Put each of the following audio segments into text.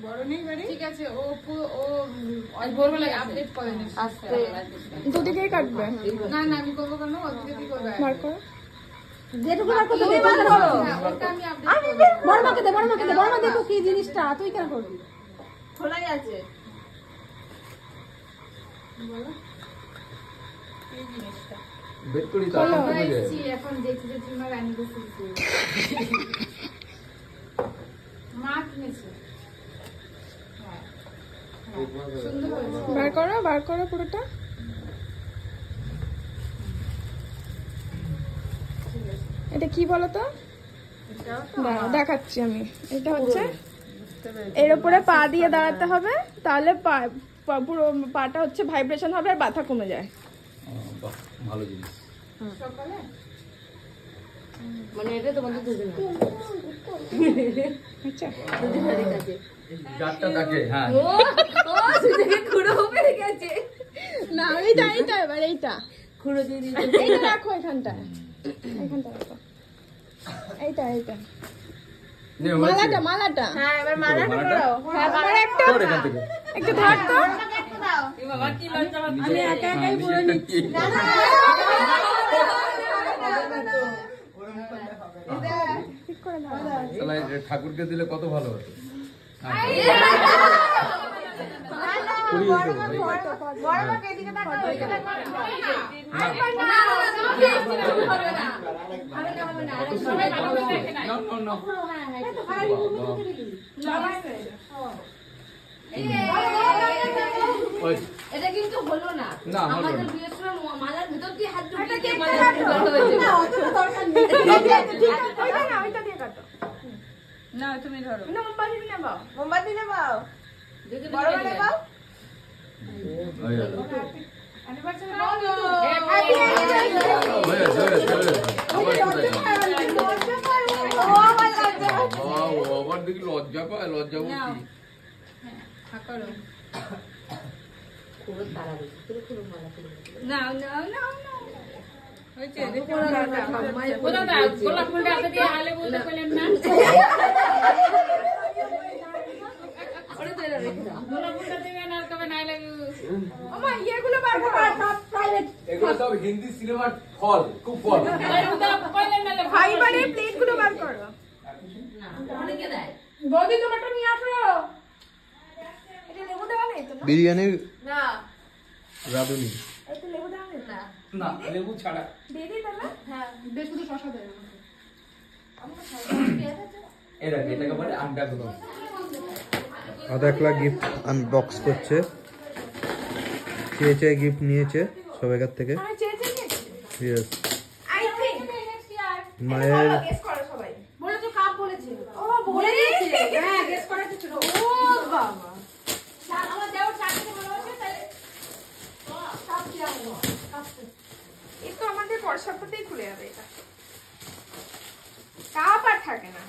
বড় নেই বাড়ি, ঠিক আছে। ও ভোরবেলা আপডেট করেন আস্তে দুদিকেই কাটবে। না না আমি করবো কেন, ও দিদি করবে। বার করো, যেটুকু বার করতে তুমি বার করো। ওটা আমি আপডেট করব। বড় মাকে দে, বড় মাকে দে, বড় মা দেখো কি জিনিসটা, তুই কেন করবি? খোলাই আছে বলো এই জিনিসটা বেট করি তো এখন কমে যায়। এখন দেখছি যে তোমার অ্যানিভার্সারি মা কিনেছে। হ্যাঁ সুন্দর হয়েছে। বার করো, বার করো পুরোটা। এটা কি বলো তো? দাঁড়াও দেখাচ্ছি আমি। এটা হচ্ছে এর উপরে পা দিয়ে দাঁড়াতে হবে, তাহলে পুরো পাটা হচ্ছে ভাইব্রেশন হবে আর ব্যথা কমে যায়। বাহ, ভালো জিনিস। সকালে মানে এটা তোমাদের দুজনে আচ্ছা দুজনের কাছে যারটা থাকে, হ্যাঁ ও সুজনে খুঁড়ো পেয়ে গেছে না এইটা এবার এইটা খুঁড়ো দিয়ে দিতে এইটা রাখো এখানটায়, এখানটা রাখো। এইটা নে, হয়েছে। মালাটা হ্যাঁ এবার মালাটা মালাটা? করো হ্যাঁ আমার একটা ধর এখান থেকে। একটু ধর তো। বাবা কি লজ্জা আমি একা একাই পুরো নিচ্ছি। ঠিক করে দাও। শালা, এ ঠাকুরকে দিলে কত ভালো হতো। বড় মাকে এদিকে তাকাও এদিকে তাকাও এটা কিন্তু হলো না আমাদের বিয়ের সময় মালার ভিতর দিয়ে হাত ঢুকিয়ে মালা হয়েছে না অত দরকার নেই ওইটা দিয়ে কাটো। না তুমি ধরো না মোমবাতি দিয়ে নাও। মোমবাতি নেবাও বড় মানে নেবাও আবার দেখি লজ্জা পায়, লজ্জা বলছি। গোলাপ ফুলটা হাতে দিয়ে আলে বলতে পেলেন না। গোলাপ ফুলটা দেবেন আর কবে না লাগে। ওমা ইয়েগুলো বার করো। এগুলো সব হিন্দি সিনেমার ফল, খুব ফল। ফাইবারের প্লেটগুলো বার করো। অনেকে দেয় বৌদি তোমারটা নিয়ে আসো। এটা লেবু দেওয়া নেই তো না? বিরিয়ানির না রাঁধুনি। এটা লেবু দেওয়া নেই না? না, লেবু ছাড়া। দিয়ে দিই তাহলে? হ্যাঁ বেশ শুধু শশা দেয় এটাকে বলে আন্ডা গুলো। আধা এক লাখ গিফট আনবক্স করছে, চেয়ে গিফট নিয়েছে সবাই কাছ থেকে। আমি চেয়েছি নিয়েছি। ইয়েস, আই থিংক মায়ের গেস করো সবাই। বলেছো কাপ বলেছে ও বলে দিয়েছে। হ্যাঁ গেস করার কিছু না ও বাবা। আমার দেওয়ার চাকরি ভালোবাসে তাই কাপ কি আনবো এই তো আমাদের পরশাপতেই খুলে যাবে এটা। কাপ আর থাকে না,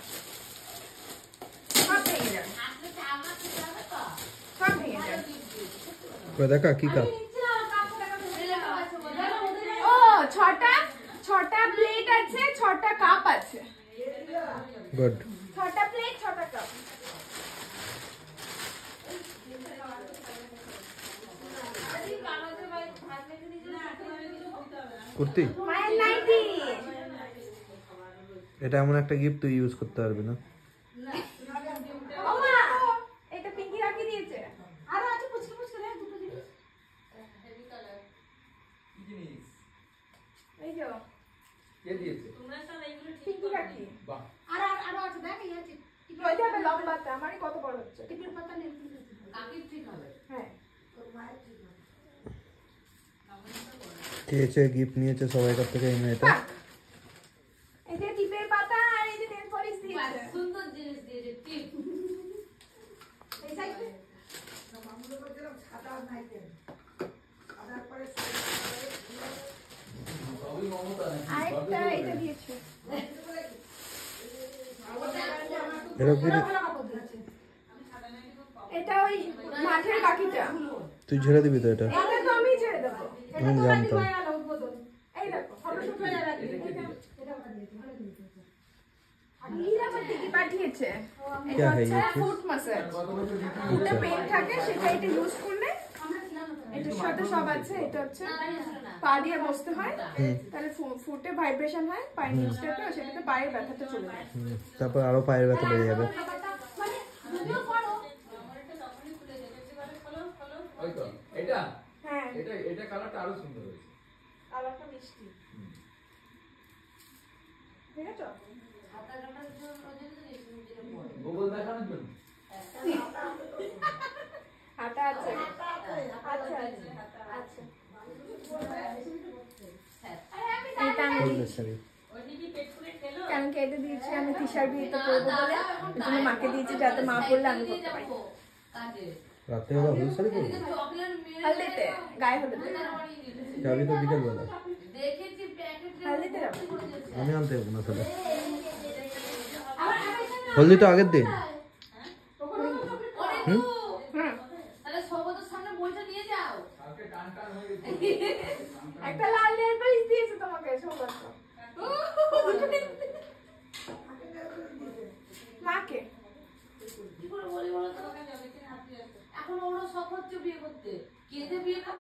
সব ভেঙে যাবে, সব ভেঙে যাবে। দেখা কি কাপ? ও ছটা প্লেট আছে, 6টা কাপ আছে। গুড। 6টা প্লেট, 6টা কাপ। কুর্তি, মায়ের নাইটি। এটা এমন একটা গিফট তুই ইউজ করতে পারবি না। ও মা, এটা পিঙ্কি রাখি দিয়েছে। আরো আছে পুচকে পুচকে দেখ দুটো জিনিস এই যে কে দিয়েছে? তোমরা সব এইগুলো ঠিক পিঙ্কি রাখি। বাহ, আরো আছে দেখ এই আছে ওই যে একটা লম্বাটা, আমারই কত বড় হচ্ছে। টিপির পাতা নেই কাকির ঠিক হবে হ্যাঁ। চেয়ে গিফট নিয়েছে সবাই কাছ থেকে এই মেয়েটা। এই যে টিপের পাতা আর এই যে নেল পলিশ দিয়েছে। সুন্দর জিনিস দিয়েছে টিপ এই সাইডে আরেকটা এটা দিয়েছে। এটা এটা ওই মাঠের কাকিটা। তুই ঝেড়ে দিবি তো এটা? এটা তো আমি ছেড়ে দেবো। আমি জানতাম। এই দেখো ফটোশুট হয়ে যাবে। পাঠিয়েছে এটা है হচ্ছে ये चीज? Foot massage. ফুটে পেন থাকে সেটা এটা ইউজ করলে এটার সাথে সব আছে। এটা হচ্ছে পা দিয়ে বসতে হয়, তাহলে ফুটে ভাইব্রেশন হয়, পায়ের নিচটাতে, সেটাতে পায়ের ব্যথাটা চলে যায়। তারপর আরো পায়ের ব্যথা বেড়ে যাবে। ওই তো এটা হ্যাঁ, এটা এটা কালারটা আরো সুন্দর হয়েছে। কালারটা মিষ্টি, ঠিক আছে? গুগল দেখানোর জন্য আটা আছে, আচ্ছা আচ্ছা। এটা আমি Unnecessary। কেন কেটে দিয়েছি, আমি তিশার বিয়েতে করবো বলে, ওই জন্য মাকে দিয়েছি যাতে মা পড়লে আমি করতে পারি। রাতে বেলা হলুদ শাড়ি পরবো? হলদিতে, গায়ে হলুদে, যাবি তো বিকেল বেলা। হলদিতে যাবো। আমি আনতে যাবো না তাহলে। হলদি তো আগের দিন। হুম, একটা লাল নেল পালিশ দিয়েছে তোমাকে সৌগত। মাকে এখন ওরা শখ হচ্ছে বিয়ে করতে, কেঁদে বিয়ে